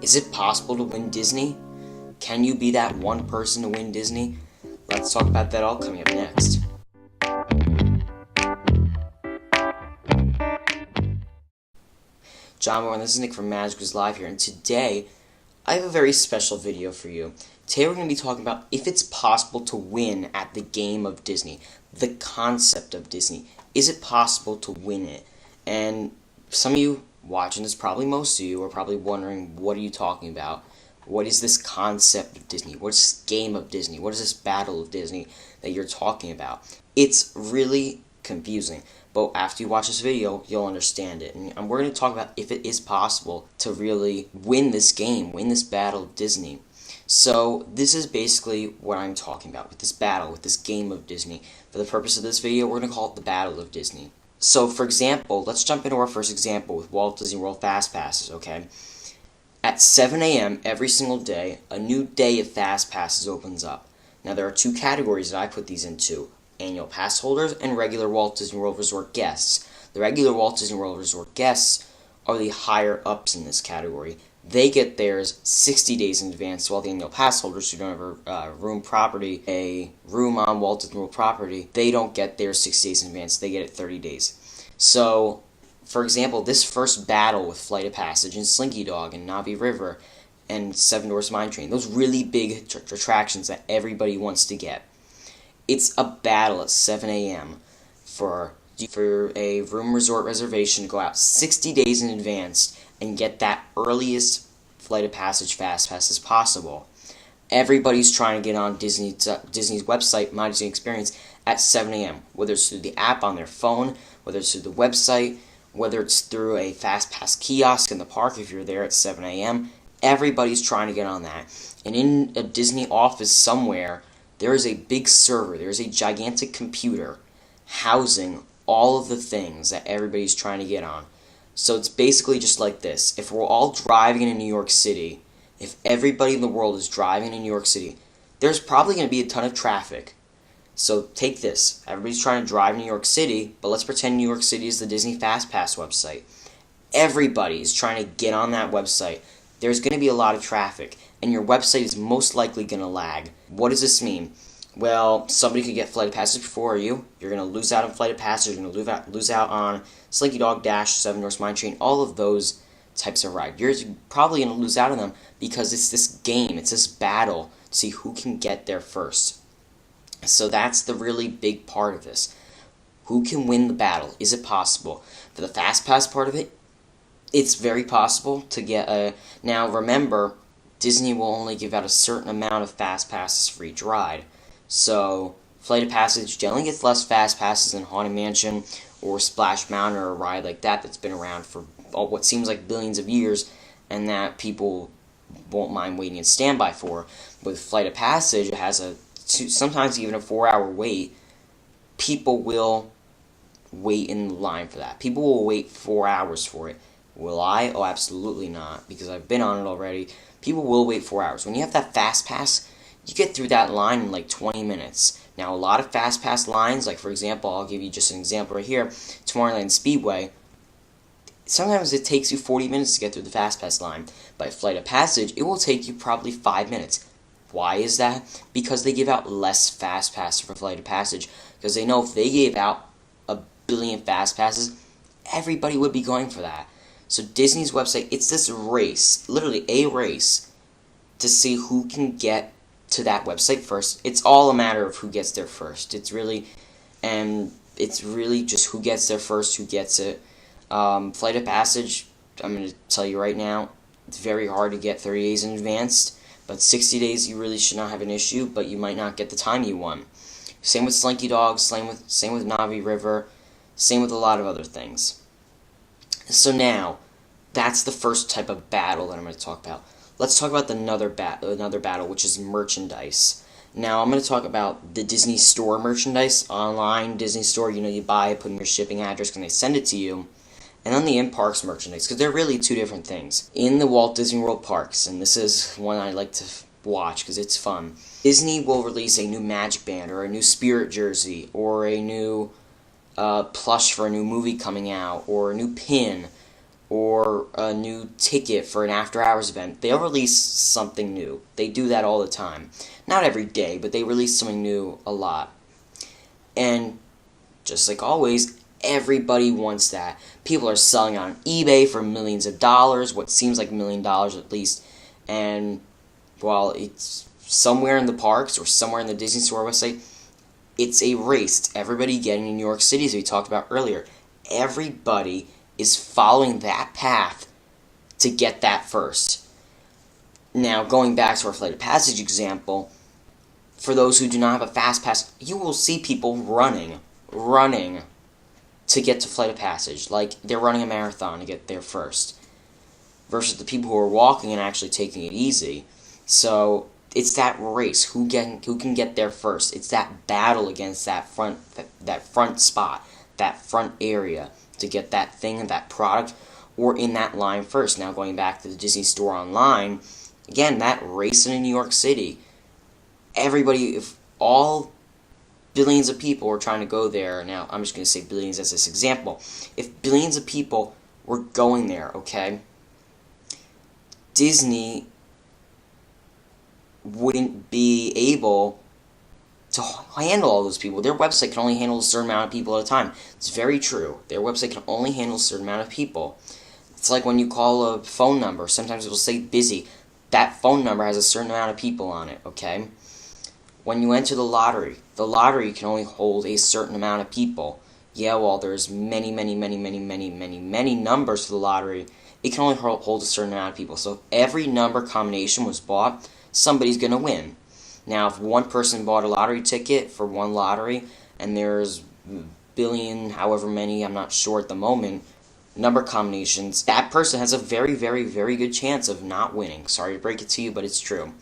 Is it possible to win Disney? Can you be that one person to win Disney? Let's talk about that all coming up next. John Moore, and this is Nick from MagicalNewsLIVE here, and today I have a very special video for you. Today we're going to be talking about if it's possible to win at the game of Disney, the concept of Disney. Is it possible to win it? And some of you watching this, probably most of you, are probably wondering, what are you talking about? What is this concept of Disney? What is this game of Disney? What is this battle of Disney that you're talking about? It's really confusing, but after you watch this video, you'll understand it. And we're going to talk about if it is possible to really win this game, win this battle of Disney. So this is basically what I'm talking about with this battle, with this game of Disney. For the purpose of this video, we're going to call it the Battle of Disney. So for example, let's jump into our first example with Walt Disney World Fast Passes, okay? At 7 a.m. every single day, a new day of Fast Passes opens up. Now there are two categories that I put these into: annual pass holders and regular Walt Disney World Resort guests. The regular Walt Disney World Resort guests are the higher ups in this category. They get theirs 60 days in advance, while the annual pass holders who don't have a room on Walt Disney World property, they don't get theirs 60 days in advance. They get it 30 days. So, for example, this first battle with Flight of Passage and Slinky Dog and Navi River and Seven Dwarfs Mine Train, those really big attractions that everybody wants to get. It's a battle at 7 a.m. for a room resort reservation to go out 60 days in advance and get that earliest Flight of Passage Fast Pass as possible. Everybody's trying to get on Disney's website, My Disney Experience, at 7 a.m., whether it's through the app on their phone, whether it's through the website, whether it's through a Fast Pass kiosk in the park if you're there at 7 a.m. Everybody's trying to get on that. And in a Disney office somewhere, there is a big server, there is a gigantic computer housing all of the things that everybody's trying to get on. So it's basically just like this. If we're all driving in New York City, if everybody in the world is driving in New York City, there's probably going to be a ton of traffic. So take this. Everybody's trying to drive New York City, but let's pretend New York City is the Disney Fast Pass website. Everybody is trying to get on that website. There's going to be a lot of traffic, and your website is most likely going to lag. What does this mean? Well, somebody could get Flight of Passage before you. You're going to lose out on Flight of Passage. You're going to lose out on Slinky Dog Dash, Seven Dwarfs Mine Train, all of those types of rides. You're probably going to lose out on them because it's this game, it's this battle to see who can get there first. So that's the really big part of this. Who can win the battle? Is it possible? For the Fast Pass part of it, it's very possible to get a... Now remember, Disney will only give out a certain amount of Fast Passes for each ride. So, Flight of Passage generally gets less Fast Passes than Haunted Mansion or Splash Mountain or a ride like that that's been around for what seems like billions of years and that people won't mind waiting in standby for. With Flight of Passage, it has sometimes even a 4-hour wait. People will wait in line for that. People will wait 4 hours for it. Will I? Oh, absolutely not, because I've been on it already. People will wait 4 hours. When you have that Fast Pass, you get through that line in like 20 minutes. Now, a lot of Fast Pass lines, like for example, I'll give you just an example right here, Tomorrowland Speedway, sometimes it takes you 40 minutes to get through the Fast Pass line. By Flight of Passage, it will take you probably 5 minutes. Why is that? Because they give out less Fast Passes for Flight of Passage. Because they know if they gave out a billion Fast Passes, everybody would be going for that. So Disney's website, it's this race, literally a race, to see who can get to that website first. It's all a matter of who gets there first. It's really just who gets there first, who gets it. Flight of Passage, I'm going to tell you right now, it's very hard to get 30 days in advance, but 60 days you really should not have an issue, but you might not get the time you want. Same with Slinky Dog, same with Navi River, same with a lot of other things. So now, that's the first type of battle that I'm going to talk about. Let's talk about another battle, which is merchandise. Now, I'm going to talk about the Disney Store merchandise, online Disney Store. You know, you buy it, put in your shipping address, and they send it to you. And then the in-parks merchandise, because they're really two different things. In the Walt Disney World parks, and this is one I like to watch because it's fun, Disney will release a new Magic Band, or a new Spirit jersey, or a new plush for a new movie coming out, or a new pin, or a new ticket for an after-hours event, they'll release something new. They do that all the time. Not every day, but they release something new a lot. And just like always, everybody wants that. People are selling on eBay for millions of dollars, what seems like $1 million at least. And while it's somewhere in the parks or somewhere in the Disney Store website, it's a race. It's everybody getting in New York City, as we talked about earlier. Everybody is following that path to get that first. Now, going back to our Flight of Passage example, for those who do not have a Fast Pass, you will see people running to get to Flight of Passage, like they're running a marathon to get there first, versus the people who are walking and actually taking it easy. So it's that race, who can get there first. It's that battle against that front spot, that front area, to get that thing, that product, or in that line first. Now, going back to the Disney Store online, again, that race in New York City. Everybody, if all billions of people were trying to go there, now I'm just going to say billions as this example, if billions of people were going there, okay, Disney wouldn't be able to handle all those people. Their website can only handle a certain amount of people at a time. It's very true. Their website can only handle a certain amount of people. It's like when you call a phone number. Sometimes it will say busy. That phone number has a certain amount of people on it, okay? When you enter the lottery can only hold a certain amount of people. Yeah, well, there's many numbers for the lottery. It can only hold a certain amount of people. So if every number combination was bought, somebody's going to win. Now, if one person bought a lottery ticket for one lottery, and there's billion, however many, I'm not sure at the moment, number combinations, that person has a very good chance of not winning. Sorry to break it to you, but it's true.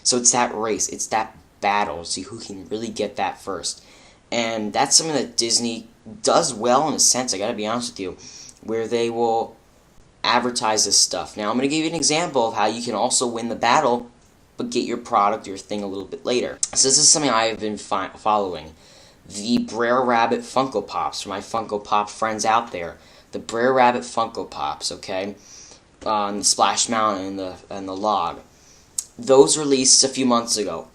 So it's that race, it's that battle to see who can really get that first. And that's something that Disney does well in a sense, I gotta be honest with you, where they will advertise this stuff. Now, I'm going to give you an example of how you can also win the battle but get your product, your thing, a little bit later. So this is something I have been following. The Brer Rabbit Funko Pops, for my Funko Pop friends out there. The Brer Rabbit Funko Pops, okay? On the Splash Mountain and the log. Those released a few months ago.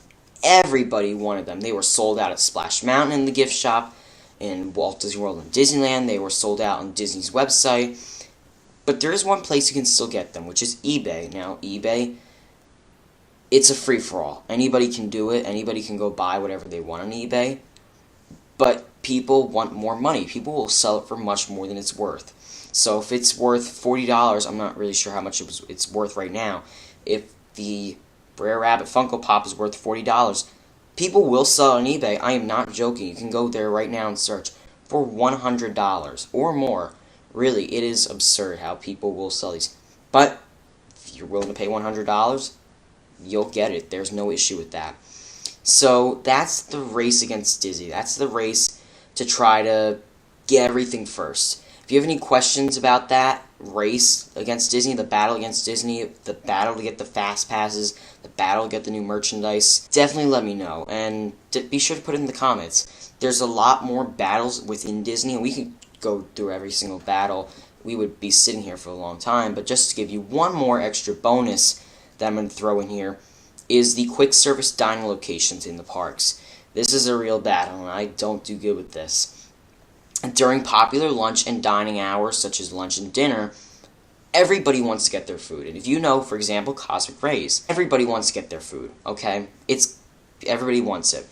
Everybody wanted them. They were sold out at Splash Mountain in the gift shop, in Walt Disney World and Disneyland. They were sold out on Disney's website. But there is one place you can still get them, which is eBay. Now, eBay, it's a free-for-all. Anybody can do it. Anybody can go buy whatever they want on eBay. But people want more money. People will sell it for much more than it's worth. So if it's worth $40, I'm not really sure how much it's worth right now. If the Brer Rabbit Funko Pop is worth $40, people will sell it on eBay. I am not joking. You can go there right now and search for $100 or more. Really, it is absurd how people will sell these. But if you're willing to pay $100, you'll get it. There's no issue with that. So that's the race against Disney. That's the race to try to get everything first. If you have any questions about that race against Disney, the battle against Disney, the battle to get the fast passes, the battle to get the new merchandise, definitely let me know. And be sure to put it in the comments. There's a lot more battles within Disney, and we could go through every single battle. We would be sitting here for a long time. But just to give you one more extra bonus that I'm going to throw in here is the quick service dining locations in the parks. This is a real battle, and I don't do good with this. During popular lunch and dining hours, such as lunch and dinner, everybody wants to get their food. And if you know, for example, Cosmic Rays, everybody wants to get their food, okay? Everybody wants it.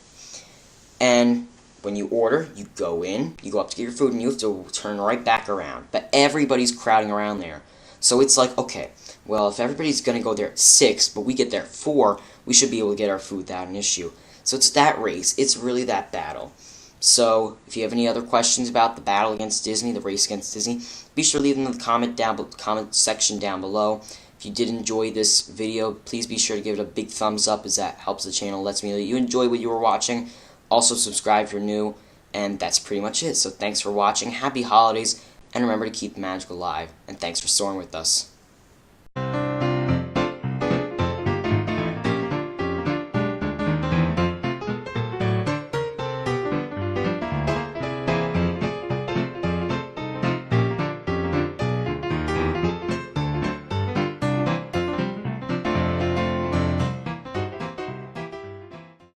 And when you order, you go in, you go up to get your food, and you have to turn right back around. But everybody's crowding around there. So it's like, okay, well, if everybody's going to go there at 6, but we get there at 4, we should be able to get our food without an issue. So it's that race. It's really that battle. So if you have any other questions about the battle against Disney, the race against Disney, be sure to leave them in the comment section down below. If you did enjoy this video, please be sure to give it a big thumbs up, as that helps the channel, lets me know that you enjoy what you were watching. Also, subscribe if you're new, and that's pretty much it. So thanks for watching, happy holidays, and remember to keep the magical alive, and thanks for soaring with us.